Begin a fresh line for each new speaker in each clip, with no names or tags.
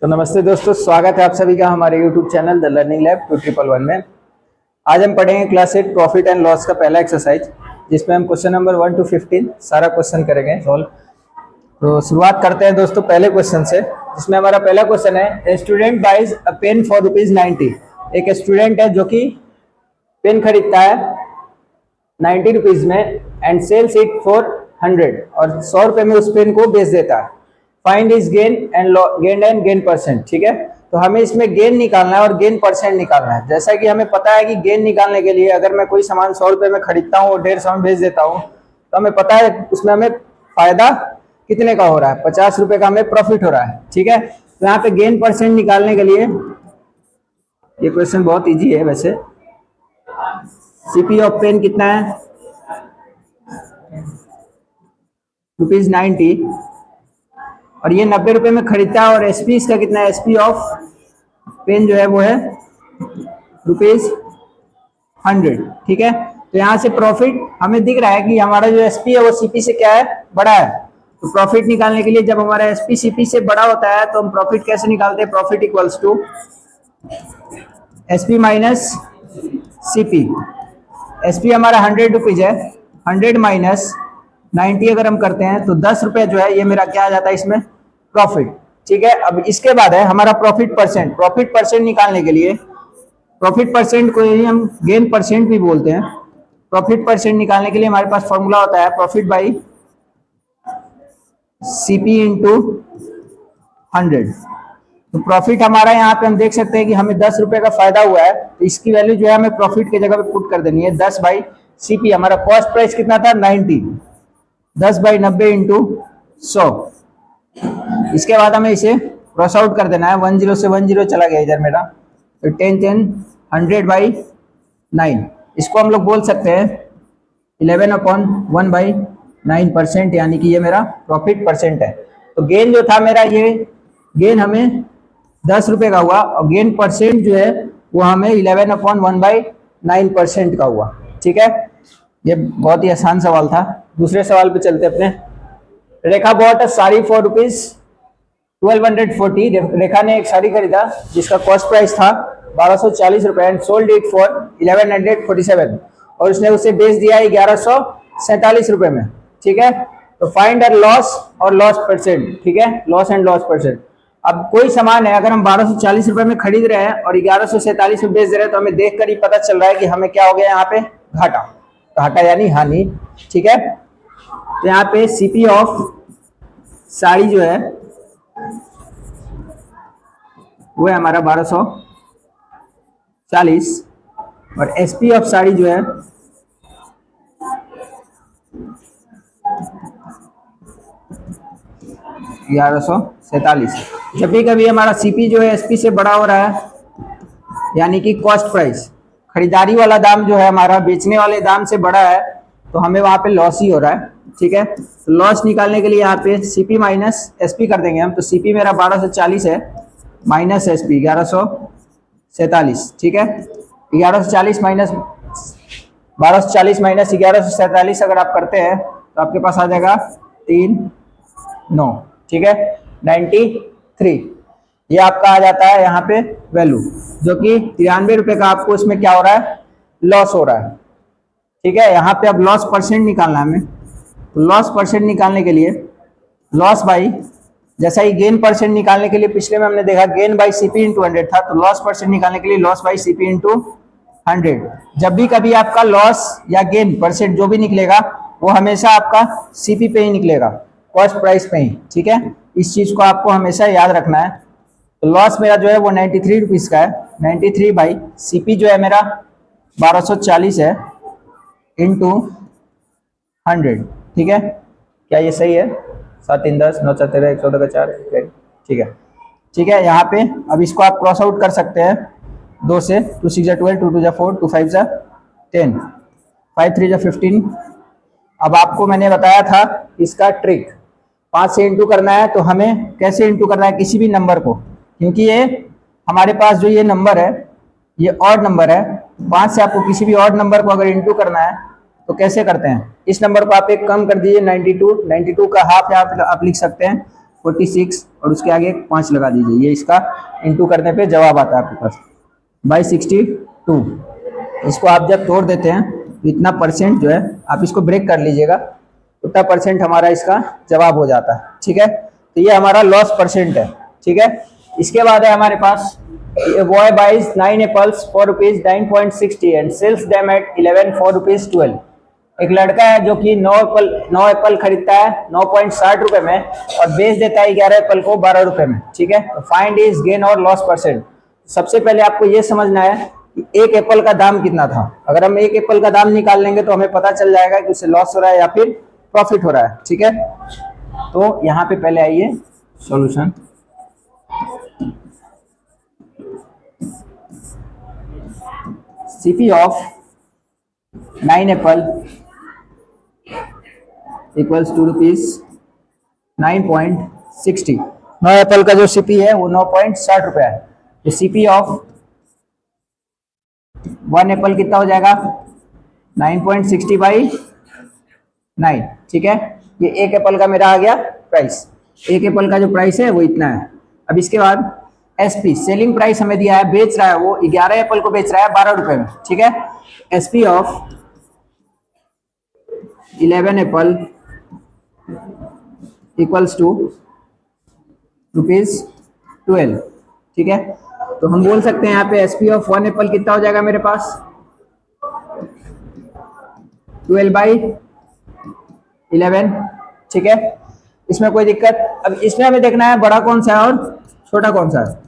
तो नमस्ते दोस्तों, स्वागत है आप सभी का हमारे YouTube channel the learning lab 2111 में। आज हम पढ़ेंगे क्लास 8 प्रॉफिट एंड लॉस का पहला एक्सरसाइज, जिसमें हम क्वेश्चन नंबर 1 to 15 सारा क्वेश्चन करेंगे सॉल्व। तो शुरुआत करते हैं दोस्तों पहले क्वेश्चन से, जिसमें हमारा पहला क्वेश्चन है a student buys a pen for ₹90। एक स्टूडेंट है जो कि पेन खरीदता है 90 रुपीज में एंड सेल्स इट फॉर 100, और 100 रुपए में उस पेन को बेच देता है। Find is gain percent. ठीक है, तो हमें इसमें गेन निकालना है और गेन परसेंट निकालना है। जैसा कि हमें पता है कि गेन निकालने के लिए अगर मैं कोई सामान 100 रुपए में खरीदता हूँ और 150 में बेच देता हूँ, तो हमें पता है उसमें हमें फायदा कितने का हो रहा है, 50 रुपए का हमें प्रॉफिट हो रहा है। ठीक है, तो यहाँ पे गेन परसेंट निकालने के लिए ये क्वेश्चन बहुत ईजी है वैसे। सीपी ऑफ पेन कितना है, ₹90, और ये 90 रुपए में खरीदता है। और एसपी इसका कितना है, एसपी ऑफ पेन जो है वो है ₹100। ठीक है, तो यहाँ से प्रॉफिट हमें दिख रहा है कि हमारा जो एसपी है वो सीपी से क्या है, बड़ा है। तो प्रॉफिट निकालने के लिए जब हमारा एसपी सीपी से बड़ा होता है तो हम प्रॉफिट कैसे निकालते हैं, profit equals to SP minus CP. SP हमारा 100 रुपीज है, 100 माइनस 90 अगर हम करते हैं तो 10 रुपए जो है ये मेरा क्या आ जाता है इसमें, प्रॉफिट। ठीक है, अब इसके बाद है हमारा प्रॉफिट परसेंट। प्रॉफिट परसेंट निकालने के लिए, प्रॉफिट परसेंट को ही हम गेन परसेंट भी बोलते हैं। प्रॉफिट परसेंट निकालने के लिए हमारे पास फॉर्मूला होता है प्रॉफिट बाई सीपी इंटू 100। तो प्रॉफिट हमारा यहाँ पे हम देख सकते हैं कि हमें 10 रुपए का फायदा हुआ है, तो इसकी वैल्यू जो है हमें प्रॉफिट की जगह पे पुट कर देनी है। 10 बाई सीपी, हमारा कॉस्ट प्राइस कितना था 90, 10 बाई 90 इंटू 100। इसके बाद हमें इसे क्रॉस आउट कर देना है, 10 से 10 चला गया इधर मेरा, तो 10 100 बाई 9। इसको हम लोग बोल सकते हैं 11/1/9%, यानी कि ये मेरा प्रॉफिट परसेंट है। तो गेन जो था मेरा, ये गेन हमें 10 रुपए का हुआ, और गेन परसेंट जो है वो हमें 11/1/9% का हुआ। ठीक है, ये बहुत ही आसान सवाल था। दूसरे सवाल पे चलते अपने। रेखा बॉट अ साड़ी फॉर ₹1240। रेखा ने एक साड़ी खरीदा जिसका कॉस्ट प्राइस था 1240 रुपए एंड सोल्ड इट फॉर 1147, और उसने उसे बेच दिया 1147 रुपए में। ठीक है, तो फाइंड अ लॉस और लॉस परसेंट। ठीक है, लॉस एंड लॉस परसेंट। अब कोई सामान है, अगर हम 1240 रुपए में खरीद रहे हैं और 1147 में बेच दे रहे हैं, तो हमें देखकर ही पता चल रहा है कि हमें क्या हो गया यहाँ पे, घाटा। घाटा यानी हानि। ठीक है, तो यहाँ पे सीपी ऑफ साड़ी जो है वो है हमारा 1240, और एसपी ऑफ साड़ी जो है 1147। जब भी कभी हमारा सीपी जो है एसपी से बड़ा हो रहा है, यानी कि कॉस्ट प्राइस, खरीदारी वाला दाम जो है हमारा बेचने वाले दाम से बड़ा है, तो हमें वहां पे लॉस ही हो रहा है। ठीक है, तो लॉस निकालने के लिए यहाँ पे सीपी माइनस एसपी कर देंगे हम। तो सीपी मेरा 1240 है माइनस एसपी 1147। ठीक है, 1140 माइनस 1147 अगर आप करते हैं तो आपके पास आ जाएगा 39। ठीक है, 93 ये आपका आ जाता है यहाँ पे वैल्यू, जो कि 93 रुपए का आपको इसमें क्या हो रहा है, लॉस हो रहा है। ठीक है, यहाँ पे अब लॉस परसेंट निकालना है हमें। तो लॉस परसेंट निकालने के लिए लॉस बाई, जैसा ही गेन परसेंट निकालने के लिए पिछले में हमने देखा गेन बाई सीपी इंटू 100 था, तो लॉस परसेंट निकालने के लिए लॉस बाई सीपी इंटू 100। जब भी कभी आपका लॉस या गेन परसेंट जो भी निकलेगा वो हमेशा आपका सीपी पे ही निकलेगा, कॉस्ट प्राइस पे ही। ठीक है, इस चीज को आपको हमेशा याद रखना है। तो लॉस मेरा जो है वो 93 रुपीज का है, 93 बाई सीपी जो है मेरा 1240 है इंटू 100। ठीक है, क्या ये सही है, 7 3 10 9 4 13 1 14 का 4। ठीक है, ठीक है, यहाँ पे अब इसको आप क्रॉस आउट कर सकते हैं 2 से, 2 6 12, 2 2 4, 2 5 10, 5 3 15। अब आपको मैंने बताया था इसका ट्रिक, 5 से इंटू करना है। तो हमें कैसे इंटू करना है किसी भी नंबर को, क्योंकि ये हमारे पास जो ये नंबर है ये ऑड नंबर है। 5 से आपको किसी भी ऑड नंबर को अगर इंटू करना है तो कैसे करते हैं, इस नंबर को आप एक कम कर दीजिए 92 का हाफ यहाँ पे आप लिख सकते हैं 46 और उसके आगे 5 लगा दीजिए, ये इसका इंटू करने पे जवाब आता है आपके पास बाई 62। इसको आप जब तोड़ देते हैं तो इतना परसेंट जो है आप इसको ब्रेक कर लीजिएगा, उतना परसेंट हमारा इसका जवाब हो जाता है। ठीक है, तो ये हमारा लॉस परसेंट है। ठीक है, इसके बाद है हमारे पास boy buys 9 apples for rupees 9.60 and sells them at 11 for rupees 12। एक लड़का है जो कि 9 एप्पल खरीदता है 9.60 रुपए में और बेच देता है 11 एप्पल को 12 रुपए में। ठीक है, तो फाइंड इज गेन और लॉस परसेंट। सबसे पहले आपको ये समझना है कि एक एप्पल का दाम कितना था। अगर हम एक एप्पल का दाम निकाल लेंगे तो हमें पता चल जाएगा कि उसे लॉस हो रहा है या फिर प्रॉफिट हो रहा है। ठीक है, तो यहाँ पे पहले आइए solution. CP of 9 apple equals to rupees 9.60। 9 apple का जो CP है वो 9.60 रुपया है। तो CP ऑफ 1 एप्पल कितना हो जाएगा 9.60 बाई 9। ठीक है, ये एक एप्पल का मेरा आ गया प्राइस। एक एप्पल का जो प्राइस है वो इतना है। अब इसके बाद SP सेलिंग प्राइस हमें दिया है, बेच रहा है वो 11 एप्पल को बेच रहा है 12 रुपए में। ठीक है, SP of 11 apple equals to rupees 12। ठीक है, तो हम बोल सकते हैं यहाँ पे SP ऑफ 1 एप्पल कितना हो जाएगा मेरे पास 12 बाई 11। ठीक है, इसमें कोई दिक्कत। अब इसमें हमें देखना है बड़ा कौन सा है और छोटा कौन सा है।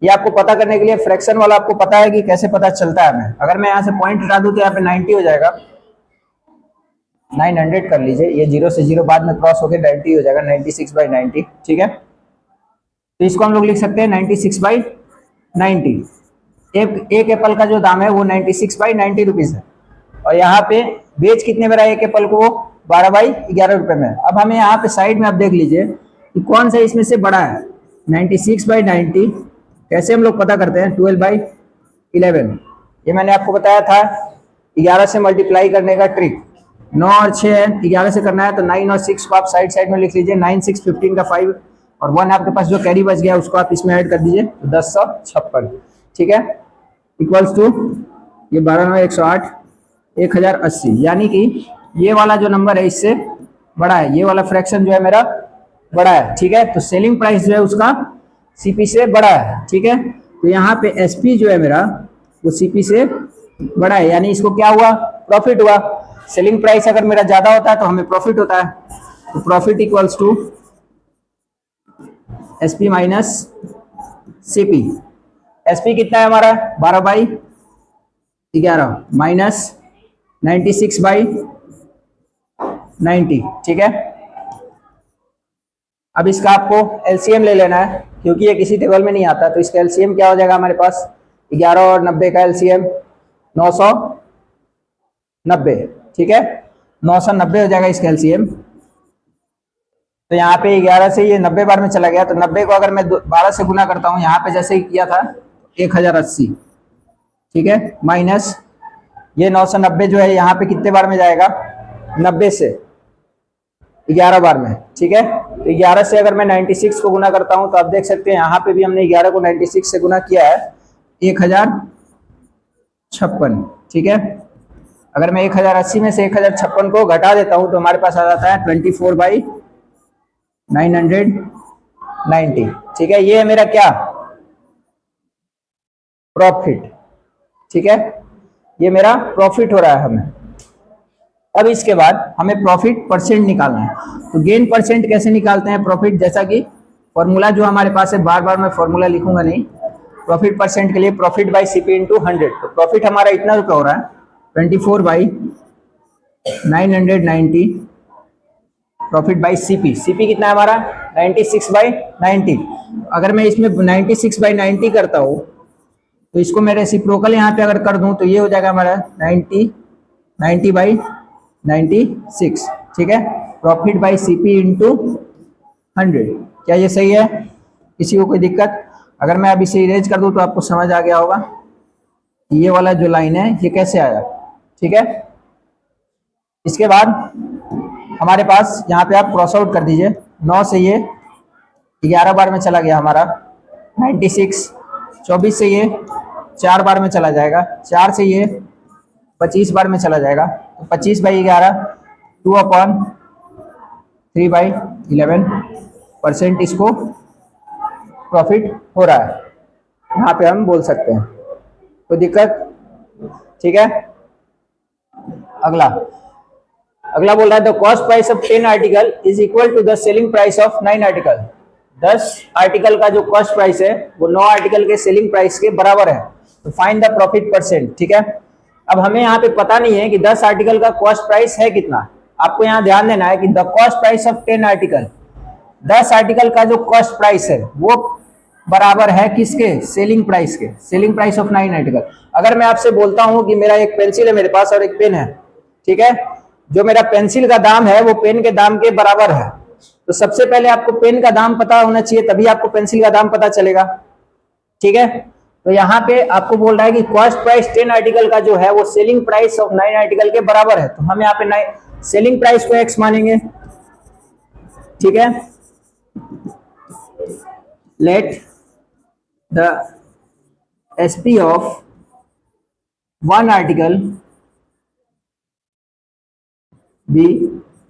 ये आपको पता करने के लिए फ्रैक्शन वाला आपको पता है कि कैसे पता चलता है हमें। अगर मैं यहाँ से पॉइंट हटा दूं तो यहाँ पे 90 हो जाएगा, 900 कर लीजिए, ये 0 से 0 बाद में क्रॉस होकर 90 हो जाएगा, 96 बाई 90। ठीक है, तो इसको हम लोग लिख सकते हैं 96 बाई 90। एक एप्पल का जो दाम है वो 96 बाई 90 रुपीज है और यहाँ पे बेच कितने में रहा एक एप्पल को 12 बाई 11 रुपए में। अब हमें यहाँ पे साइड में आप देख लीजिए कि कौन सा इसमें से बड़ा है। 96 बाई 90 कैसे हम लोग पता करते हैं 12 बाई 11। ये मैंने आपको बताया था 11 से मल्टीप्लाई करने का ट्रिक। 9 और 6 है, 11 से करना है तो 9 और 6 को आप साइड साइड में लिख लीजिए। 9 6 15 का 5 और 1 आपके पास जो कैरी बच गया उसको आप इसमें ऐड कर दीजिए तो 1056। ठीक है, इक्वल्स टू ये 12 9 108 1080, यानी कि ये वाला जो नंबर है इससे बड़ा है, ये वाला फ्रैक्शन जो है मेरा बड़ा है। ठीक है, तो सेलिंग प्राइस जो है उसका CP से बड़ा है। ठीक है, तो यहाँ पे SP जो है मेरा वो CP से बड़ा है, यानी इसको क्या हुआ प्रॉफिट हुआ। सेलिंग प्राइस अगर मेरा ज्यादा होता है तो हमें प्रॉफिट होता है, तो profit equals to SP minus CP। SP कितना है हमारा 12 बाई 11 माइनस 96 बाई 90। ठीक है, अब इसका आपको LCM ले लेना है क्योंकि ये किसी टेबल में नहीं आता, तो इसका LCM क्या हो जाएगा हमारे पास 11 और 90 का LCM 990। ठीक है, 990 हो जाएगा इसका LCM। तो यहाँ पे 11 से ये 90 बार में चला गया, तो 90 को अगर मैं 12 से गुना करता हूँ यहाँ पे जैसे ही किया था 1080। ठीक है, माइनस ये 990 जो है यहाँ पे कितने बार में जाएगा 90 से 11 बार में। ठीक है, तो 11 से अगर मैं 96 को गुना करता हूं तो आप देख सकते हैं यहाँ पे भी हमने 11 को 96 से गुना किया है 1056। ठीक है, अगर मैं 1080 में से 1056 को घटा देता हूं तो हमारे पास आ जाता है 24 बाई 990। ठीक है, ये है मेरा क्या प्रॉफिट। ठीक है, ये मेरा प्रॉफिट हो रहा है हमें। अब इसके बाद हमें प्रॉफिट परसेंट निकालना है, तो गेन परसेंट कैसे निकालते हैं प्रॉफिट, जैसा कि फॉर्मूला जो हमारे पास है, बार बार मैं फॉर्मूला लिखूंगा नहीं। प्रॉफिट परसेंट के लिए प्रॉफिट बाई CP इंटू 100, तो प्रॉफिट हमारा इतना रुपया हो रहा है 24 by 990 profit by CP। CP कितना है हमारा 96 बाई 90। अगर मैं इसमें 96 बाई 90 करता हूँ तो इसको मैं रेसिप्रोकल यहाँ पे अगर कर दूं तो ये हो जाएगा हमारा 90 बाई 96। ठीक है, प्रॉफिट बाई CP इंटू 100। क्या ये सही है, किसी को कोई दिक्कत? अगर मैं अब इसे इरेज कर दूं तो आपको समझ आ गया होगा ये वाला जो लाइन है ये कैसे आया। ठीक है, इसके बाद हमारे पास यहाँ पे आप क्रॉस आउट कर दीजिए, 9 से ये 11 बार में चला गया हमारा 96। 24 से ये 4 बार में चला जाएगा, 4 से ये 25 बार में चला जाएगा, तो 25/11 2/3/11% इसको प्रॉफिट हो रहा है, यहाँ पे हम बोल सकते हैं। कोई दिक्कत? ठीक है। अगला बोल रहा है the cost price of 10 article is equal to the selling price of 9 article. 10 article का जो कॉस्ट प्राइस है वो 9 आर्टिकल के सेलिंग प्राइस के बराबर है, तो फाइंड द प्रॉफिट परसेंट। ठीक है। अब हमें यहाँ पे पता नहीं है कि 10 आर्टिकल का कॉस्ट प्राइस है कितना। आपको यहाँ ध्यान देना है कि the cost price of 10 article, 10 article का जो कॉस्ट प्राइस है वो बराबर है किसके? सेलिंग प्राइस के, सेलिंग प्राइस ऑफ 9 आर्टिकल। अगर मैं आपसे बोलता हूं कि मेरा एक पेंसिल है मेरे पास और एक पेन है, ठीक है, जो मेरा पेंसिल का दाम है वो पेन के दाम के बराबर है, तो सबसे पहले आपको पेन का दाम पता होना चाहिए, तभी आपको पेंसिल का दाम पता चलेगा। ठीक है। तो यहाँ पे आपको बोल रहा है कि कॉस्ट प्राइस 10 आर्टिकल का जो है वो सेलिंग प्राइस ऑफ 9 आर्टिकल के बराबर है, तो हम यहाँ पे सेलिंग प्राइस को एक्स मानेंगे। ठीक है। Let the SP of 1 article be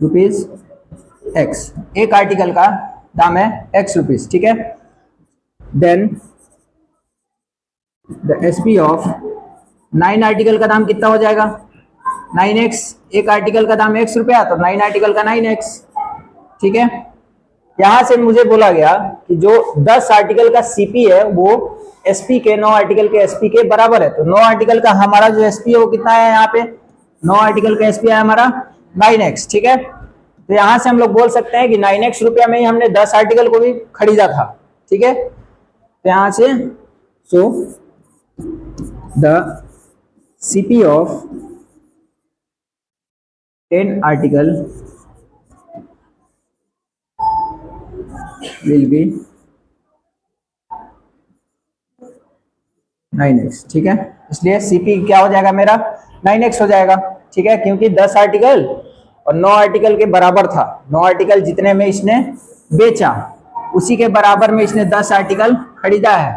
rupees x. एक आर्टिकल का दाम है एक्स रुपीज। ठीक है। Then the SP of 9 article का दाम कितना हो जाएगा? 9x। एक आर्टिकल का दाम x रुपया, तो 9 आर्टिकल का 9x। ठीक है। यहां से मुझे बोला गया कि जो 10 आर्टिकल का CP है वो SP के 9 आर्टिकल के SP के बराबर है, तो 9 आर्टिकल का हमारा जो SP है वो कितना है? यहाँ पे 9 आर्टिकल का SP है हमारा 9x। ठीक है। तो यहां से हम लोग बोल सकते हैं कि 9x रुपया में ही हमने 10 आर्टिकल को भी खरीदा था। ठीक है। तो यहां से so the CP of 10 article will be 9x। ठीक है। इसलिए CP क्या हो जाएगा मेरा? 9x हो जाएगा। ठीक है। क्योंकि 10 आर्टिकल और 9 आर्टिकल के बराबर था, 9 आर्टिकल जितने में इसने बेचा उसी के बराबर में इसने 10 आर्टिकल खरीदा है,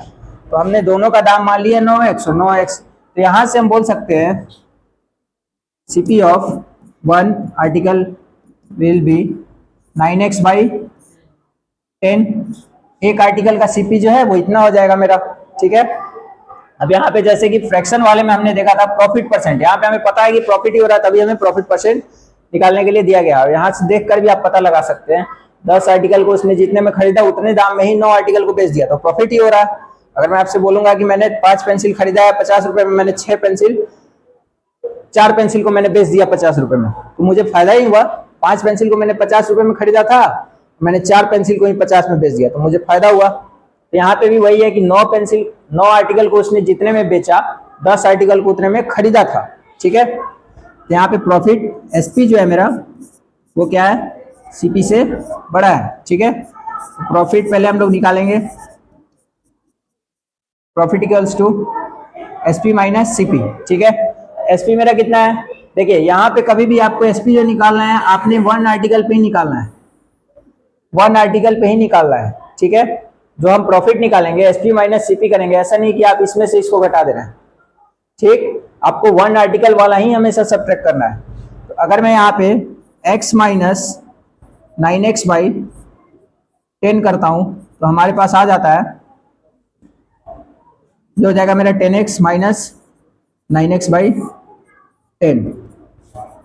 तो हमने दोनों का दाम मान लिया 9x और 9x। तो यहां से हम बोल सकते हैं CP of 1 article will be 9x/10। एक आर्टिकल का CP जो है वो इतना हो जाएगा मेरा। ठीक है। अब यहाँ पे जैसे कि फ्रैक्शन वाले में हमने देखा था प्रॉफिट परसेंट, यहाँ पे हमें पता है कि प्रॉफिट ही हो रहा है, तभी हमें प्रॉफिट परसेंट निकालने के लिए दिया गया है। यहाँ से देखकर भी आप पता लगा सकते हैं 10 आर्टिकल को उसने जितने में खरीदा उतने दाम में ही 9 आर्टिकल को बेच दिया, तो प्रॉफिट ही हो रहा है। अगर मैं आपसे बोलूंगा कि मैंने 5 पेंसिल खरीदा है 50 रुपए में, मैंने 4 पेंसिल को मैंने बेच दिया 50 रुपए में, तो मुझे फायदा ही हुआ। 5 पेंसिल को मैंने 50 रुपए में खरीदा था, मैंने 4 पेंसिल को ही 50 में बेच दिया, तो मुझे फायदा हुआ। तो यहाँ पे भी वही है कि 9 आर्टिकल को उसने जितने में बेचा 10 आर्टिकल को उतने में खरीदा था। ठीक है। तो यहाँ पे प्रॉफिट SP जो है मेरा वो क्या है? CP से बड़ा है। ठीक है। तो प्रॉफिट पहले हम लोग निकालेंगे, profit equals to SP minus CP। ठीक है। SP मेरा कितना है? देखिए यहाँ पे कभी भी आपको SP जो निकालना है आपने 1 आर्टिकल पे ही निकालना है, 1 आर्टिकल पे ही निकालना है। ठीक है। जो हम प्रॉफिट निकालेंगे SP माइनस CP करेंगे, ऐसा नहीं कि आप इसमें से इसको घटा दे रहे हैं। ठीक। आपको 1 आर्टिकल वाला ही हमेशा सब्ट्रैक्ट करना है। तो अगर मैं यहाँ पे x माइनस 9x/10 करता हूं तो हमारे पास आ जाता है, ये हो जाएगा मेरा 10x माइनस 9x/10,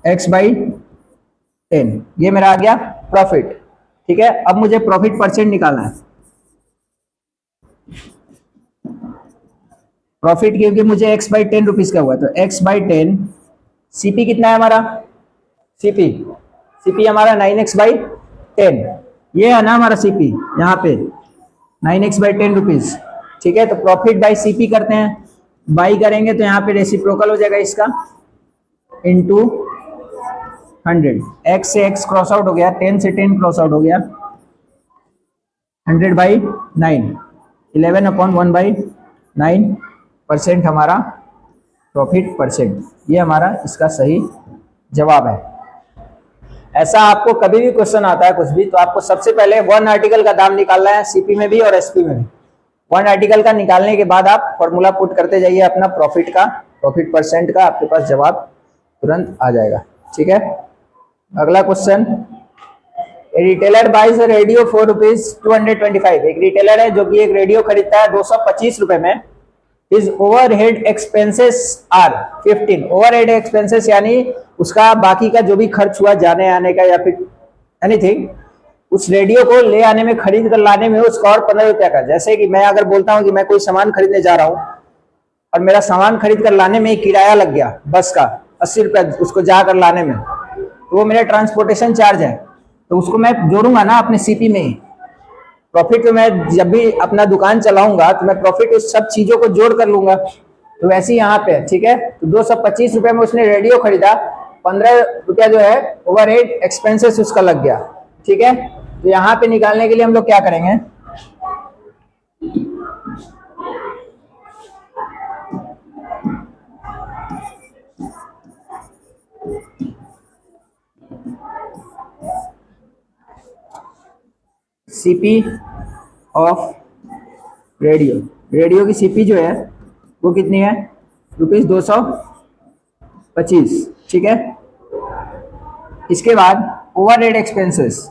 x/10, ये मेरा आ गया प्रॉफिट। ठीक है। अब मुझे प्रॉफिट परसेंट निकालना है। प्रॉफिट क्योंकि मुझे x/10 रुपीज का हुआ, तो x/10। CP कितना है हमारा? CP हमारा 9x/10, ये है ना हमारा CP, यहाँ पे 9x/10 रुपीज। ठीक है। तो प्रॉफिट बाई CP करते हैं, बाई करेंगे तो यहाँ पे रेसिप्रोकल हो जाएगा इसका, इंटू 100। x से x क्रॉस आउट हो गया, 10 से 10 क्रॉस आउट हो गया, 100/9, 11/1/9% हमारा प्रॉफिट परसेंट। ये हमारा इसका सही जवाब है। ऐसा आपको कभी भी क्वेश्चन आता है कुछ भी, तो आपको सबसे पहले वन आर्टिकल का दाम निकालना है, सीपी में भी और एसपी में भी। वन आर्टिकल का निकालने के बाद आप फॉर्मूला पुट करते जाइए अपना प्रॉफिट का, प्रॉफिट परसेंट का, आपके पास जवाब तुरंत आ जाएगा। ठीक है, अगला question, retailer buys radio for ₹225। एक रिटेलर है जो कि एक रेडियो खरीदता है 225 रुपए में। His overhead expenses are 15। Overhead expenses यानी उसका बाकी का जो भी खर्च हुआ जाने आने का या फिर एनीथिंग, उस रेडियो को ले आने में, खरीद कर लाने में उसका और 15 रुपया का। जैसे कि मैं अगर बोलता हूं कि मैं कोई सामान खरीदने जा रहा हूं और मेरा सामान खरीद कर लाने में किराया लग गया बस का 80 रुपया उसको जाकर लाने में, तो वो मेरा ट्रांसपोर्टेशन चार्ज है, तो उसको मैं जोड़ूंगा ना अपने सीपी में ही। प्रॉफिट में मैं जब भी अपना दुकान चलाऊंगा तो मैं प्रॉफिट उस सब चीजों को जोड़ कर लूंगा। तो वैसे ही यहाँ पे, ठीक है, तो 225 रुपए में उसने रेडियो खरीदा, 15 रुपया जो है ओवरहेड एक्सपेंसेस उसका लग गया। ठीक है, तो यहाँ पे निकालने के लिए हम लोग क्या करेंगे, सीपी ऑफ रेडियो, रेडियो की सीपी जो है वो कितनी है, ₹225। ठीक है, इसके बाद ओवरहेड एक्सपेंसेस,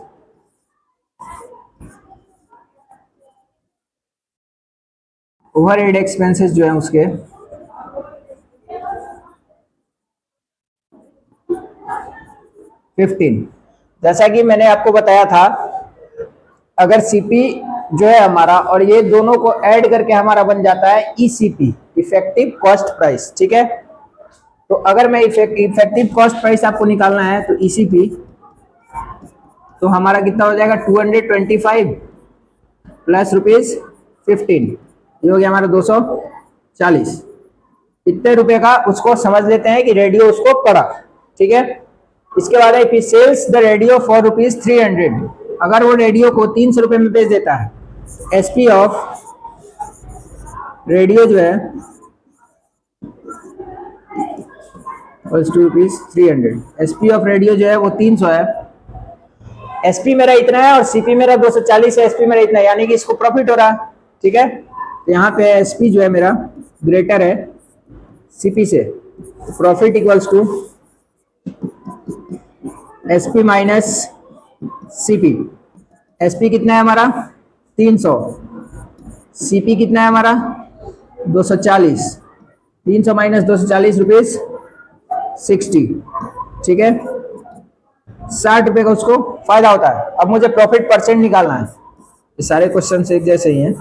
ओवरहेड एक्सपेंसेस जो है उसके 15। जैसा कि मैंने आपको बताया था, अगर सीपी जो है हमारा और ये दोनों को ऐड करके हमारा बन जाता है ईसीपी, इफेक्टिव कॉस्ट प्राइस। ठीक है, तो अगर मैं इफेक्टिव कॉस्ट प्राइस आपको निकालना है तो ईसीपी, तो हमारा कितना हो जाएगा, 225 प्लस ₹15, ये हो गया हमारा 240। इतने रुपए का उसको समझ लेते हैं कि रेडियो उसको पड़ा। ठीक है, इसके बाद है सेल्स द रेडियो फॉर ₹300। अगर वो रेडियो को 300 रुपए में बेच देता है, एसपी ऑफ रेडियो जो है ₹300, एसपी ऑफ रेडियो जो है वो 300 है, एसपी मेरा इतना है और सीपी मेरा 240 है, एसपी मेरा इतना है, यानी कि इसको प्रॉफिट हो रहा है। ठीक है, तो यहाँ पे एसपी जो है मेरा ग्रेटर है सीपी से, profit equals to SP minus CP. SP कितना है हमारा 300, सीपी कितना है हमारा 240, 300 माइनस 240 रुपीज 60। ठीक है, 60 रुपए का उसको फायदा होता है। अब मुझे प्रॉफिट परसेंट निकालना है, ये सारे क्वेश्चन एक जैसे ही हैं,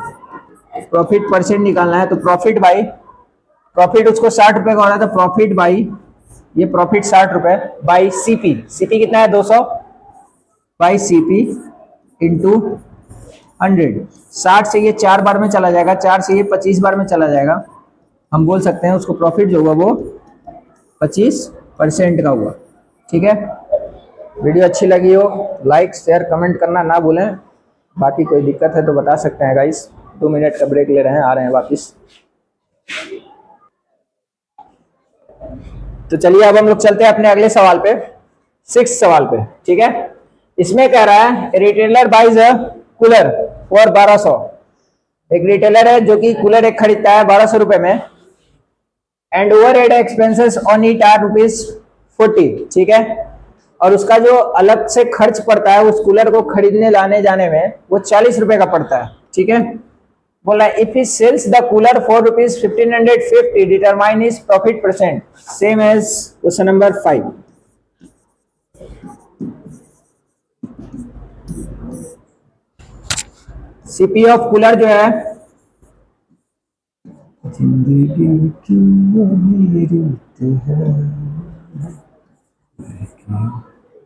प्रॉफिट परसेंट निकालना है। तो प्रॉफिट बाई, प्रॉफिट उसको 60 रुपए का हो रहा था, प्रॉफिट बाई, ये प्रॉफिट 60 रुपए बाई सीपी, सीपी कितना है 200 बाई सीपी इंटू 100। 60 से ये 4 बार में चला जाएगा, 4 से ये 25 बार में चला जाएगा। हम बोल सकते हैं उसको प्रॉफिट जो होगा वो 25% का हुआ। ठीक है, वीडियो अच्छी लगी हो लाइक शेयर कमेंट करना ना भूलें। बाकी कोई दिक्कत है तो बता सकते हैं गाइस। 2 मिनट का ब्रेक ले रहे हैं, आ रहे हैं वापस। तो चलिए अब हम लोग चलते हैं अपने अगले सवाल पे, 6 सवाल पे। ठीक है, इसमें कह रहा है retailer buys a cooler for 1200। एक रिटेलर है जो कि कूलर एक खरीदता है 1200 रुपए में, and overhead expenses on it are ₹40। ठीक है, और उसका जो अलग से खर्च पड़ता है उस कूलर को खरीदने लाने जाने में वो 40 रुपए का पड़ता है। ठीक है, बोला if he sells the cooler for ₹1550 determine his profit percent, same as question number 5। CP of cooler जो है, जिंदगी की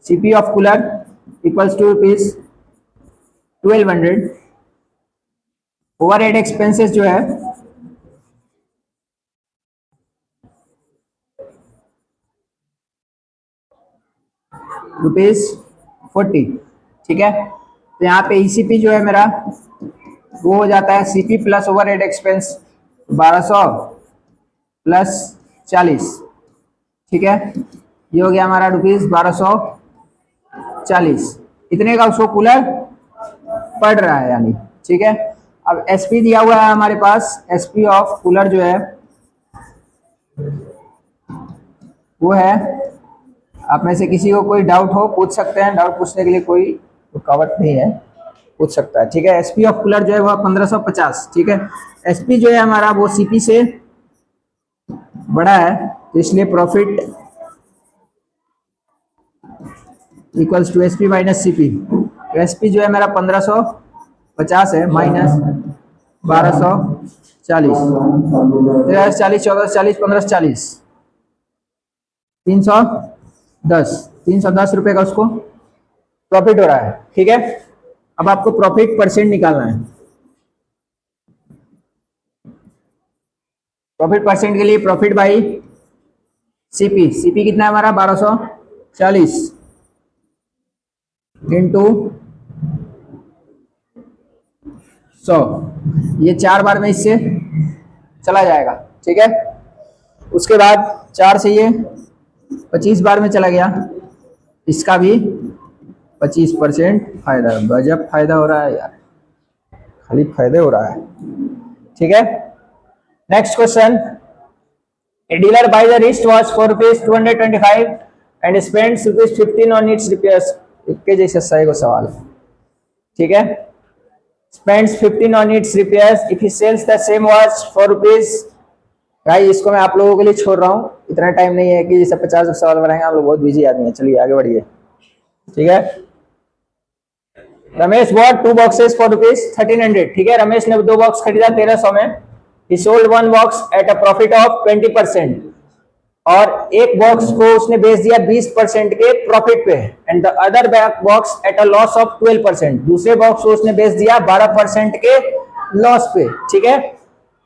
CP of cooler equals to ₹1200। Overhead expenses जो है ₹40। ठीक है, तो यहाँ पे ईसीपी जो है मेरा वो हो जाता है CP plus overhead expense 1200 plus 40। ठीक है, ये हो गया हमारा ₹1200 40, इतने का उसको कूलर पड़ रहा है यानी, ठीक है। अब एसपी दिया हुआ है हमारे पास, एसपी ऑफ कूलर जो है वो है, आप में से किसी को कोई डाउट हो पूछ सकते हैं, डाउट पूछने के लिए कोई रुकावट नहीं है, पूछ सकता है, ठीक है। एसपी ऑफ कूलर जो है वो 1550, ठीक है। एसपी जो है हमारा वो सीपी से बड़ा है, तो इसलिए profit equals to SP minus CP. तो एसपी जो है मेरा 1550 है माइनस 1240, 40, 1440, 1540, 310 रुपए का उसको प्रॉफिट हो रहा है, ठीक है। अब आपको प्रॉफिट परसेंट निकालना है। प्रॉफिट परसेंट के लिए प्रॉफिट बाई सीपी, सीपी कितना है हमारा 1240 इंटू 100, ये 4 बार में इससे चला जाएगा, ठीक है। उसके बाद 4 से ये 25 बार में चला गया, इसका भी 25% फायदा। गजब फायदा हो रहा है यार, खाली फायदे हो रहा है, ठीक है। Next question, a dealer buys a wristwatch for rupees 225 and spends rupees 15 on its repairs, इसके जैसा सही को सवाल, ठीक है। spends 15 on its repairs if he sells the same watch for rupees, भाई इसको मैं आप लोगों के लिए छोड़ रहा हूँ, इतना टाइम नहीं है कि जैसे 50 सवाल बनाएंगे, हम लोग बहुत बिजी आदमी है, चलिए आगे बढ़िए, ठीक है। Ramesh bought 2 boxes for rupees 1300, ठीक है। रमेश ने 2 बॉक्स खरीदा 1300 में, he sold 1 box at a profit of 20%, और एक बॉक्स को उसने बेच दिया 20% के प्रॉफिट पे, and the other box at a loss of 12%, दूसरे बॉक्स को उसने बेच दिया 12% के लॉस पे, ठीक है।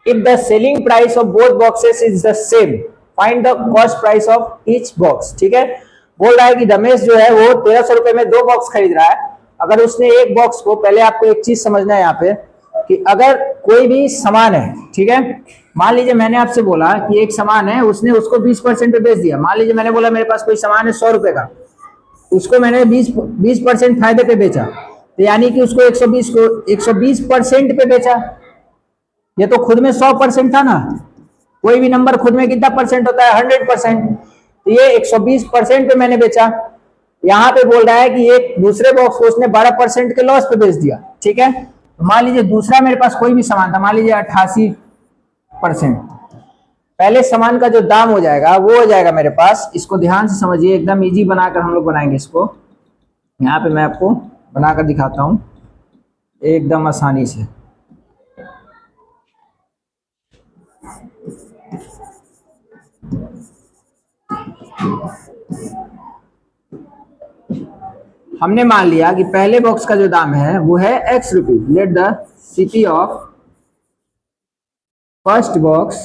If the selling price of both boxes is the same, find the cost price of each box, ठीक है। बोल रहा है कि रमेश जो है वो 1300 रुपए में 2 बॉक्स खरीद रहा है। अगर उसने एक बॉक्स को, पहले आपको एक चीज समझना है यहाँ पे कि अगर कोई भी सामान है, ठीक है, मान लीजिए मैंने आपसे बोला कि एक सामान है, उसने उसको 20% पे बेच दिया। मान लीजिए मैंने बोला मेरे पास कोई सामान है 100 रुपए का, उसको मैंने 20% फायदे पे बेचा, तो यानी कि उसको 120 को 120% पे बेचा। ये तो खुद में 100% था ना, कोई भी नंबर खुद में कितना परसेंट होता है 100%, तो ये 120% पे मैंने बेचा। यहाँ पे बोल रहा है कि एक दूसरे बॉक्स को उसने 12% के लॉस पे बेच दिया, ठीक है। तो मान लीजिए दूसरा मेरे पास कोई भी सामान था, मान लीजिए 88%, पहले सामान का जो दाम हो जाएगा वो हो जाएगा मेरे पास, इसको ध्यान से समझिए, एकदम इजी बनाकर हम लोग बनाएंगे इसको। यहाँ पे मैं आपको बनाकर दिखाता हूँ एकदम आसानी से। हमने मान लिया कि पहले बॉक्स का जो दाम है वो है x rupees, let the CP of first box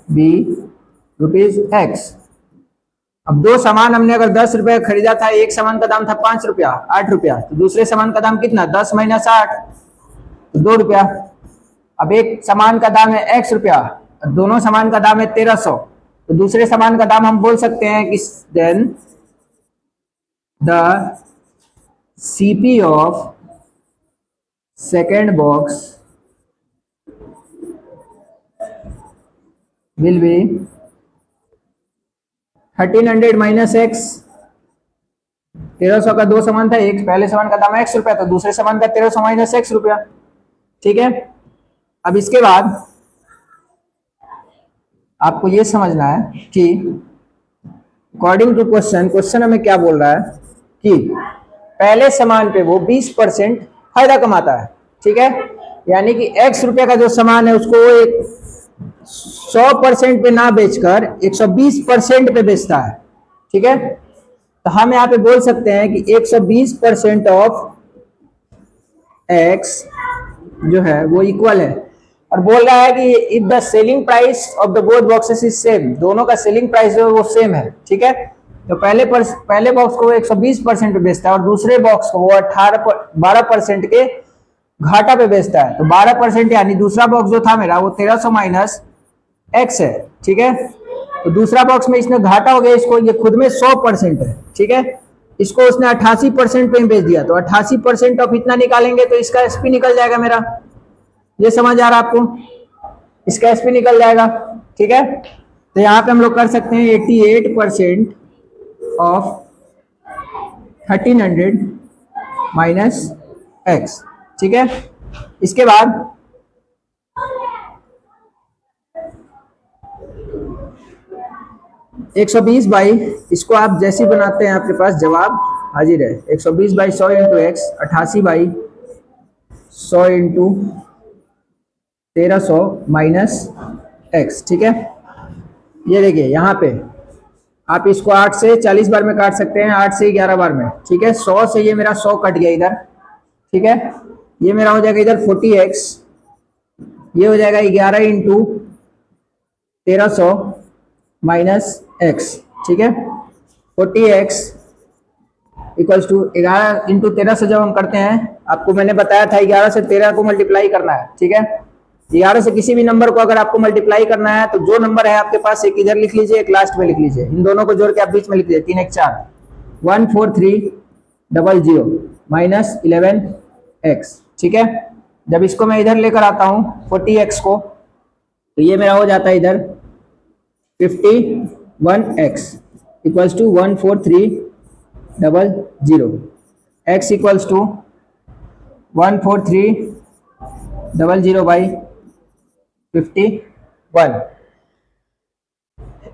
be rupees x। अब 2 सामान हमने अगर 10 रुपए खरीदा था, एक सामान का दाम था 5 रुपया 8 रुपया, तो दूसरे सामान का दाम कितना 10 माइनस 8 तो 2 रुपया। अब एक सामान का दाम है x रुपया, दोनों सामान का दाम है 1300, तो दूसरे सामान का दाम हम बोल सकते हैं कि then the CP of second box will be 1300 minus x. 1300 का 2 सामान था, एक पहले सामान का दाम x रुपया, तो दूसरे सामान का 1300 माइनस x रुपया, ठीक है। अब इसके बाद आपको ये समझना है कि अकॉर्डिंग टू क्वेश्चन हमें क्या बोल रहा है कि पहले सामान पे वो 20% फायदा कमाता है, ठीक है। यानी कि x रुपये का जो सामान है उसको वो एक 100% पे ना बेचकर 120% पे बेचता है, ठीक है। तो हम यहाँ पे बोल सकते हैं कि 120% ऑफ x जो है वो इक्वल है, और बोल रहा है कि if the selling price of the both boxes is same, दोनों का सेलिंग प्राइस जो है वो सेम है, ठीक है। तो पहले बॉक्स को वो 120% पे बेचता है और दूसरे बॉक्स को वो 12% के घाटा पे बेचता है। तो 12% यानी दूसरा बॉक्स जो था मेरा वो 1300 माइनस एक्स है, ठीक है। तो दूसरा बॉक्स में इसने घाटा हो गया इसको, ये खुद में 100% है, ठीक है, इसको उसने 88% पे बेच दिया, तो 88% ऑफ इतना निकालेंगे तो इसका एसपी निकल जाएगा मेरा। ये समझ आ रहा है आपको? इसका एसपी निकल जाएगा, ठीक है। तो यहाँ पे हम लोग कर सकते हैं 88% ऑफ 1300 माइनस एक्स, ठीक है। इसके बाद 120 बाई, इसको आप जैसे ही बनाते हैं आपके पास जवाब हाजिर है। 120 by 100 into x, 88 by 100 into 1300 minus x, ठीक है। ये देखिए यहाँ पे आप इसको 8 से 40 बार में काट सकते हैं, 8 से 11 बार में, ठीक है। 100 से ये मेरा 100 कट गया इधर, ठीक है। ये मेरा हो जाएगा इधर 40x, ये हो जाएगा 11 इंटू 1300 माइनस एक्स, ठीक है। 40x इक्वल्स टू 11 इंटू 13 से जब हम करते हैं, आपको मैंने बताया था 11 से 13 को मल्टीप्लाई करना है, ठीक है। 11 से किसी भी नंबर को अगर आपको मल्टीप्लाई करना है तो जो नंबर है आपके पास, एक इधर लिख लीजिए, एक लास्ट में लिख लीजिए, इन दोनों को जोड़ के आप बीच में लिख लीजिए, 3 1 4 14300 माइनस 11x, ठीक है। जब इसको मैं इधर लेकर आता हूँ 40x को, तो ये मेरा हो जाता है इधर 51x equals to 14300, x equals to 14300 by 51।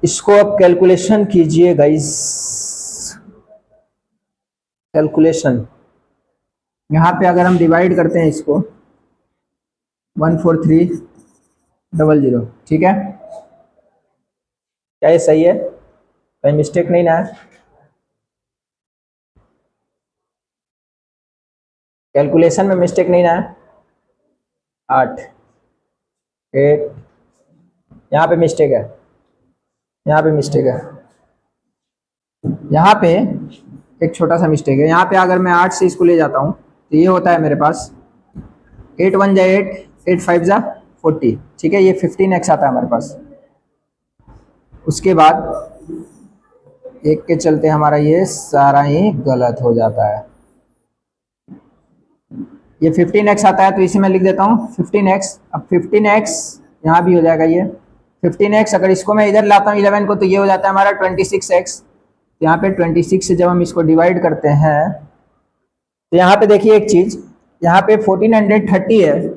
इसको आप कैलकुलेशन कीजिए गाइस, कैलकुलेशन। यहाँ पे अगर हम डिवाइड करते हैं इसको 14300, ठीक है। क्या ये सही है? कहीं मिस्टेक नहीं ना है? कैलकुलेशन में मिस्टेक नहीं ना है? 8 8 यहाँ पे मिस्टेक है, यहाँ पे मिस्टेक है, यहाँ पे एक छोटा सा मिस्टेक है। यहाँ पे अगर मैं 8 से इसको ले जाता हूँ तो ये होता है मेरे पास 8 1 जा 8, 8 5 जा 40, ठीक है। ये 15x आता है हमारे पास। उसके बाद एक के चलते हमारा ये सारा ही गलत हो जाता है। ये 15x आता है तो इसे मैं लिख देता हूँ 15x। अब 15x यहाँ भी हो जाएगा ये 15x। अगर इसको मैं इधर लाता हूँ 11 को, तो ये हो जाता है हमारा 26x। यहाँ पे 26 से जब हम इसको डिवाइड करते हैं तो यहाँ पे देखिए एक चीज, यहाँ पे 1430 है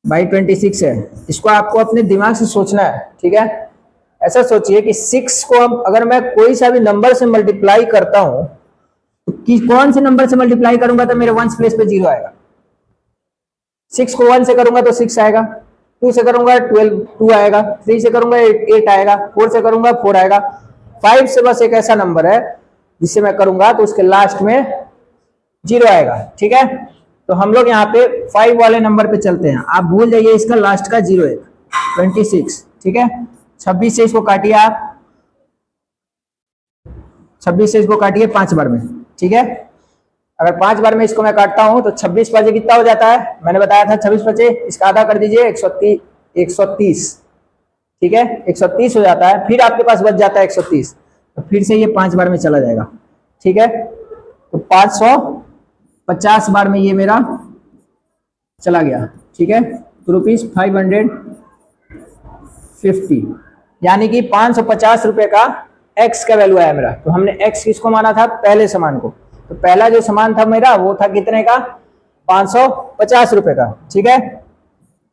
बाई 26 है। इसको आपको अपने दिमाग से सोचना है, ठीक है। ऐसा सोचिए कि 6 को हम अगर मैं कोई सा भी नंबर से मल्टीप्लाई करता हूं तो कौन से नंबर से मल्टीप्लाई करूंगा तो मेरे वंस प्लेस पे 0 आएगा। 6 को 1 से करूंगा तो 6 आएगा, 2 से करूंगा 2 आएगा, 3 से करूंगा 8 आएगा, 4 से करूंगा 4 आएगा, 5 से बस एक ऐसा नंबर है जिससे मैं करूंगा तो उसके लास्ट में 0 आएगा, ठीक है। तो हम लोग यहाँ पे 5 वाले नंबर पे चलते हैं। आप भूल जाइए इसका लास्ट का 0 है 26, ठीक है। 26 से इसको काटिए आप, 26 से इसको काटिए 5 बार में, ठीक है। अगर 5 बार में इसको मैं काटता हूं तो 26 5 कितना हो जाता है? मैंने बताया था 26 5 इसका आधा कर दीजिए 130, ठीक है। 130 हो जाता है, फिर आपके पास बच जाता है 130, तो फिर से ये 5 बार में चला जाएगा, ठीक है। तो 550 बार में ये मेरा चला गया, ठीक है। तो ₹550, यानी कि 550 रुपए का x का वैल्यू आया मेरा। तो हमने x किसको माना था? पहले सामान को। तो पहला जो सामान था मेरा वो था कितने का? 550 रुपए का, ठीक है।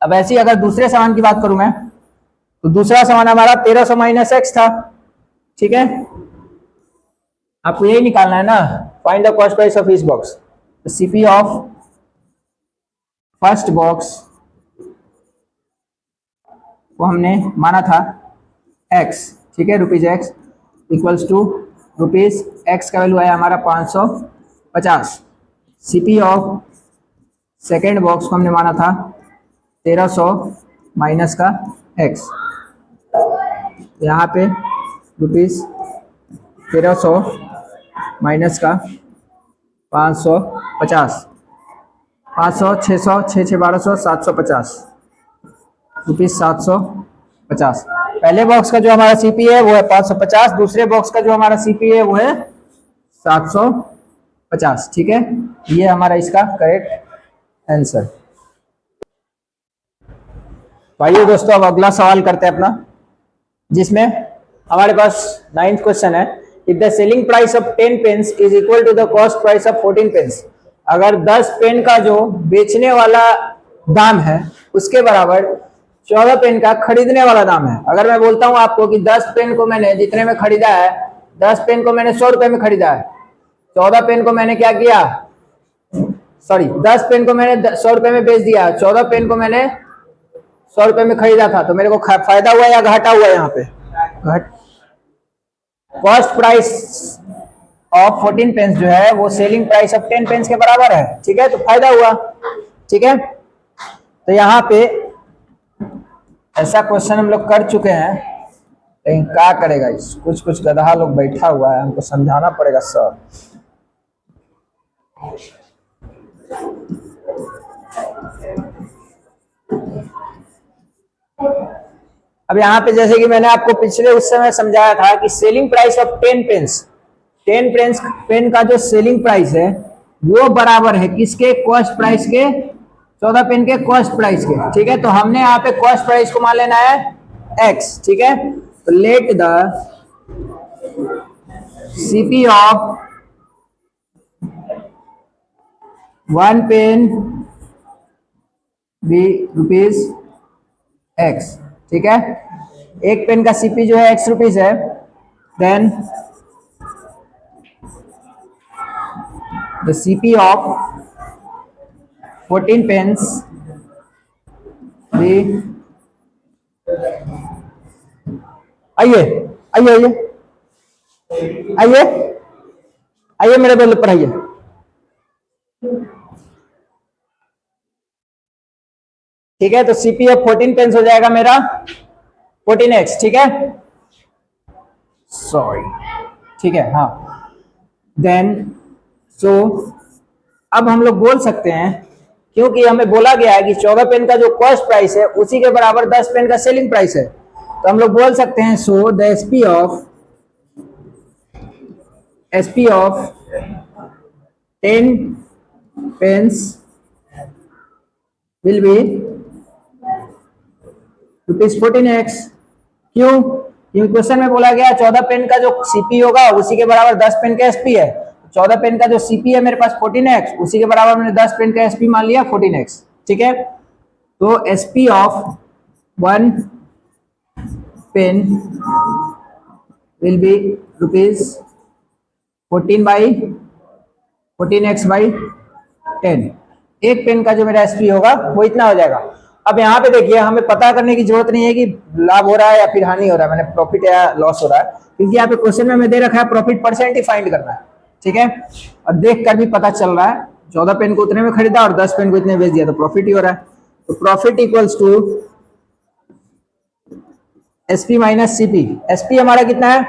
अब ऐसे ही अगर दूसरे सामान की बात करूं मैं, तो दूसरा सामान हमारा 1300 माइनस एक्स था, ठीक है। आपको यही निकालना है ना, find the cost price of each box. तो सीपी ऑफ फर्स्ट बॉक्स को हमने माना था x, ठीक है, ₹x इक्वल्स टू ₹x का वैल्यू आया हमारा 550। सीपी ऑफ सेकेंड बॉक्स को हमने माना था 1300 माइनस का x, यहाँ पे ₹1300 माइनस का 550, 500 600 6 6 1200 750, ₹750। पहले बॉक्स का जो हमारा सीपी है वो है 550, दूसरे बॉक्स का जो हमारा सीपी है वो है 750। ठीक है, ये हमारा इसका करेक्ट आंसर। तो आइए दोस्तों अब अगला सवाल करते हैं अपना, जिसमें हमारे पास 9th क्वेश्चन है, if the selling price of 10 pens is equal to the cost price of 14 pens. अगर 10 पेन का जो बेचने वाला दाम है उसके बराबर 14 पेन का खरीदने वाला दाम है। अगर मैं बोलता हूं आपको कि 10 पेन को मैंने जितने में खरीदा है, 10 पेन को मैंने 100 रुपए में खरीदा है, 14 पेन को मैंने क्या किया, सॉरी 10 पेन को मैंने 100 रुपए में बेच दिया, 14 पेन को मैंने 100 रुपए में खरीदा था, तो मेरे को फायदा हुआ या घाटा हुआ? यहाँ पे कॉस्ट प्राइस ऑफ 14 पेन्स जो है वो सेलिंग प्राइस ऑफ 10 पेन्स के बराबर है। ठीक है, तो फायदा हुआ। ठीक है, तो यहाँ पे ऐसा क्वेश्चन हम लोग कर चुके हैं, लेकिन क्या करेगा, कुछ कुछ गधा लोग बैठा हुआ है, हमको समझाना पड़ेगा सर। अब यहाँ पे जैसे कि मैंने आपको पिछले उस समय समझाया था कि selling price of 10 pens, 10 pen का जो सेलिंग प्राइस है वो बराबर है किसके, कॉस्ट प्राइस के, 14 पेन के कॉस्ट प्राइस के। ठीक है, तो हमने यहाँ पे कॉस्ट प्राइस को मान लेना है x। ठीक है, तो let the CP of 1 pen be rupees x। ठीक है, एक पेन का सीपी जो है x रुपीज है, then the CP of 14 pens be, आइए आइए आइए आइए आइए मेरे बल पर आइए। ठीक है, तो सीपी ऑफ 14 पेन्स हो जाएगा मेरा 14x। ठीक है, सॉरी, ठीक है, हाँ, देन सो अब हम लोग बोल सकते हैं, क्योंकि हमें बोला गया है कि 14 पेन का जो कॉस्ट प्राइस है उसी के बराबर 10 पेन का सेलिंग प्राइस है, तो हम लोग बोल सकते हैं so the SP of 10 pens will be ₹14x। क्यों? क्योंकि क्वेश्चन में बोला गया 14 पेन का जो सीपी होगा उसी के बराबर 10 पेन का एसपी है। 14 पेन का जो सीपी है मेरे पास 14x, उसी के बराबर मैंने 10 पेन का एसपी मान लिया 14x। ठीक है, तो SP of 1 pen will be ₹14/14x/10। एक पेन का जो मेरा एसपी होगा वो इतना हो जाएगा। अब यहाँ पे देखिए, हमें पता करने की जरूरत नहीं है कि लाभ हो रहा है या फिर हानि हो रहा है, मैंने प्रॉफिट या लॉस हो रहा है, क्योंकि यहाँ पे क्वेश्चन में हमें दे रखा है प्रॉफिट परसेंट ही फाइंड करना है। ठीक है, और देख कर भी पता चल रहा है 14 पेन को उतने में खरीदा और 10 पेन को इतने बेच दिया, तो प्रॉफिट ही हो रहा है। तो profit equals to SP minus CP. SP हमारा कितना है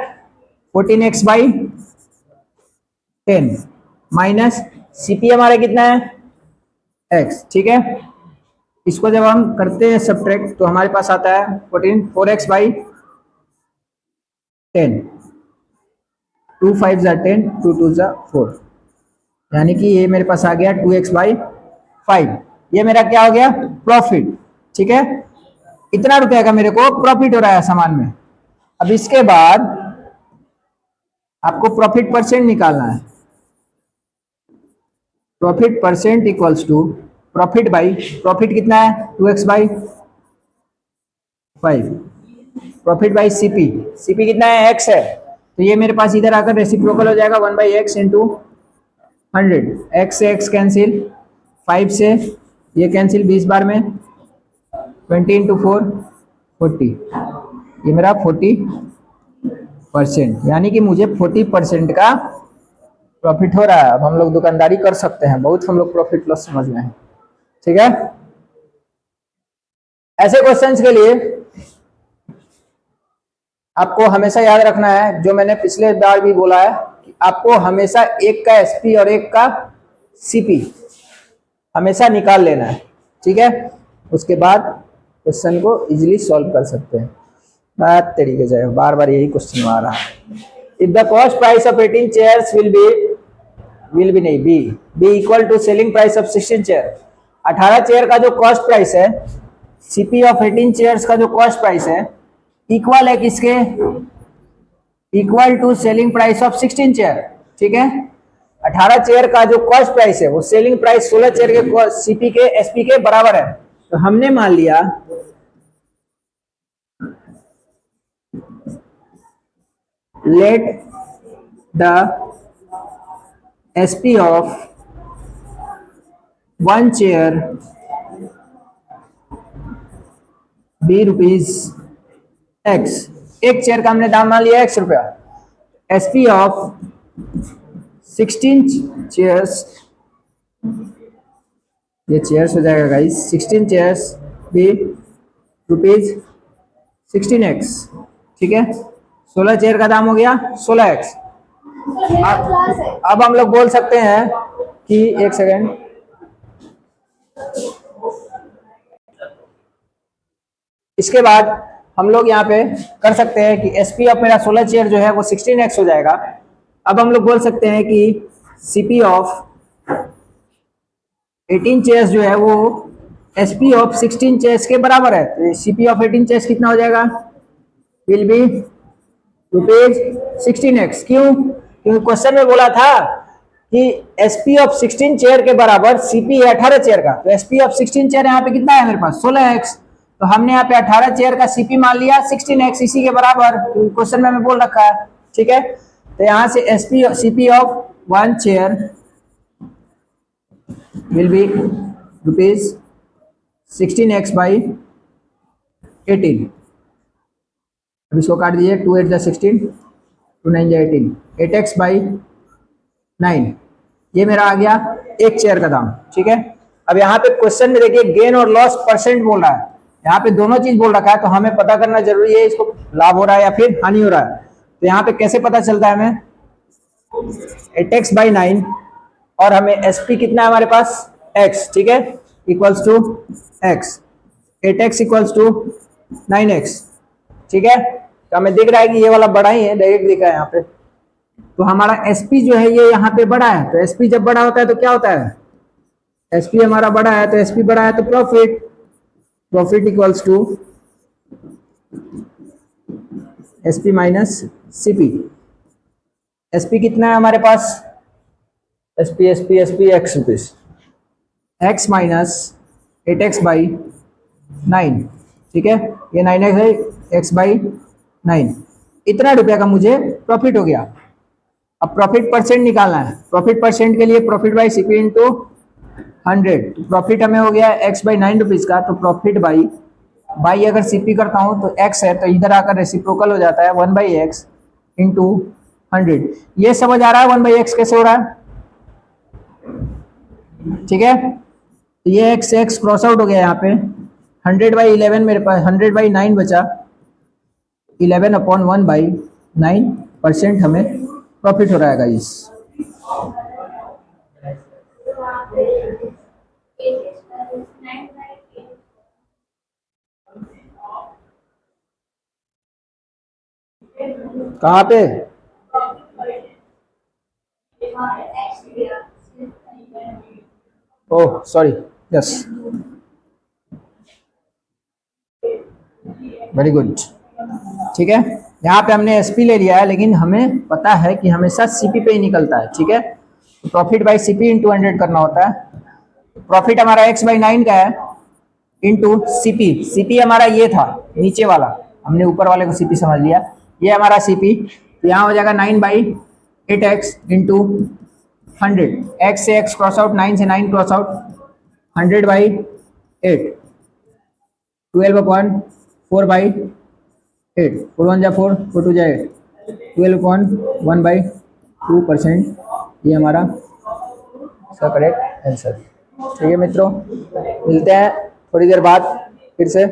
14x/10 माइनस सीपी हमारा कितना है x। ठीक है, इसको जब हम करते हैं सब्ट्रैक्ट तो हमारे पास आता है 4x/10, 2 5 = 10, 2 2 = 4, यानी कि ये मेरे पास आ गया 2x/5। ये मेरा क्या हो गया, प्रॉफिट। ठीक है, इतना रुपया का मेरे को प्रॉफिट हो रहा है सामान में। अब इसके बाद आपको प्रॉफिट परसेंट निकालना है। Profit percent equals to profit by, profit कितना है 2x/5, profit by CP, CP कितना है x है, तो ये मेरे पास इधर आकर रेसिप्रोकल हो जाएगा 1/x इंटू 100। x से x कैंसिल, 5 से ये कैंसिल 20 बार में, 20 इंटू 4 40, ये मेरा 40%, यानी कि मुझे 40% का प्रॉफिट हो रहा है। अब हम लोग दुकानदारी कर सकते हैं, बहुत हम लोग प्रॉफिट लॉस समझ में है। ठीक है, ऐसे क्वेश्चंस के लिए आपको हमेशा याद रखना है, जो मैंने पिछले बार भी बोला है, कि आपको हमेशा एक का एसपी और एक का सीपी हमेशा निकाल लेना है। ठीक है, उसके बाद क्वेश्चन को इजीली सॉल्व कर सकते हैं। बात तरीके से बार बार यही क्वेश्चन आ रहा है। If the cost price of 18 chairs will be नहीं be equal to selling price of 16 chair. 18 chair का जो कॉस्ट प्राइस है, सीपी ऑफ 18 चेयर्स का जो कॉस्ट प्राइस है, इक्वल है किसके? Equal to selling price of 16 chair. ठीक है, 18 चेयर का जो कॉस्ट प्राइस है वो सेलिंग प्राइस 16 चेयर के सीपी के एसपी के बराबर है। तो हमने मान लिया let the SP of one chair be rupees x। एक चेयर का हमने दाम मान लिया x रुपया। SP of 16 चेयर्स, ये चेयर्स हो जाएगा गाइस, 16 चेयर्स भी रुपीज 16x। ठीक है, 16 चेयर का दाम हो गया 16x। अब हम लोग बोल सकते हैं कि एक सेकेंड, इसके बाद हम लोग यहाँ पे कर सकते हैं कि एसपी ऑफ मेरा 16 चेयर जो है वो 16x हो जाएगा। अब हम लोग बोल सकते हैं कि सीपी ऑफ 18 चेयर्स जो है वो एसपी ऑफ 16 चेयर्स के बराबर है। तो सीपी ऑफ 18 चेयर्स कितना हो जाएगा? Will be rupees 16x। क्यों? क्योंकि क्वेश्चन में बोला था कि एसपी ऑफ 16 चेयर के बराबर सीपी है 18 चेयर का। तो एसपी ऑफ 16 चेयर यहाँ पे कितना है मेरे पास? 16x। तो हमने यहाँ पे 18 चेयर का सीपी मान लिया 16x, इसी के बराबर क्वेश्चन में हमें बोल रखा है। ठीक है, तो यहाँ से SP CP of one chair will be rupees 16x by 18। अब इसको काट दीजिए, 2 8 जा 16, 2 9 जा 18, 8x बाई 9। ये मेरा आ गया एक चेयर का दाम। ठीक है, अब यहाँ पे क्वेश्चन में देखिए गेन और लॉस परसेंट बोल रहा है, यहाँ पे दोनों चीज बोल रखा है। तो हमें पता करना जरूरी है इसको लाभ हो रहा है या फिर हानि हो रहा है। तो यहाँ पे कैसे पता चलता है हमें? 8x बाई 9 और हमें एसपी कितना है हमारे पास? x। ठीक है, equals to x, 8x equals to 9x। ठीक है, तो हमें दिख रहा है कि ये वाला बड़ा ही है, डायरेक्ट दिखा है यहाँ पे। तो हमारा एसपी जो है ये यहाँ पे बड़ा है। तो एसपी जब बड़ा होता है तो क्या होता है? एसपी हमारा बड़ा है, तो एसपी बड़ा है तो profit equals to SP minus CP. SP कितना है हमारे पास? SP X rupees, X minus 8x by 9। ठीक है, ये 9x है, x बाई 9। इतना रुपया का मुझे प्रॉफिट हो गया। अब प्रॉफिट परसेंट निकालना है। प्रॉफिट परसेंट के लिए profit by CP into 100। Profit हमें हो गया x बाई 9 रुपीज का। तो प्रॉफिट बाई अगर सीपी करता हूं तो x है, तो इधर आकर रेसिप्रोकल हो जाता है 1 बाई एक्स इंटू 100। ये समझ आ रहा है 1 बाई एक्स कैसे हो रहा है? ठीक है, तो ये x क्रॉस आउट हो गया यहाँ पे। 100 बाई 11 मेरे पास 100 बाई 9 बचा, 11 अपॉन 1 बाई 9% हमें प्रॉफिट हो रहा है गाइस। कहाँ पे? Oh sorry, yes, very good. ठीक है, यहाँ पे हमने एसपी ले लिया है, लेकिन हमें पता है कि हमेशा सीपी पे ही निकलता है। ठीक है, तो प्रॉफिट बाई सीपी इंटू 100 करना होता है। प्रॉफिट हमारा x बाई 9 का है इंटू सीपी। सीपी हमारा ये था नीचे वाला, हमने ऊपर वाले को सीपी समझ लिया, ये हमारा सीपी। तो यहाँ हो जाएगा 9 बाई 8x इंटू 100। x से x क्रॉस आउट, 9 से 9 cross out, 100 by 8, 12 upon 4 by 8, 4 1 जा 4, 4 2 जा 8, 12 अपॉन 1 बाई 2%। ये हमारा इसका करेक्ट आंसर। ठीक है मित्रों, मिलते हैं थोड़ी देर बाद फिर से।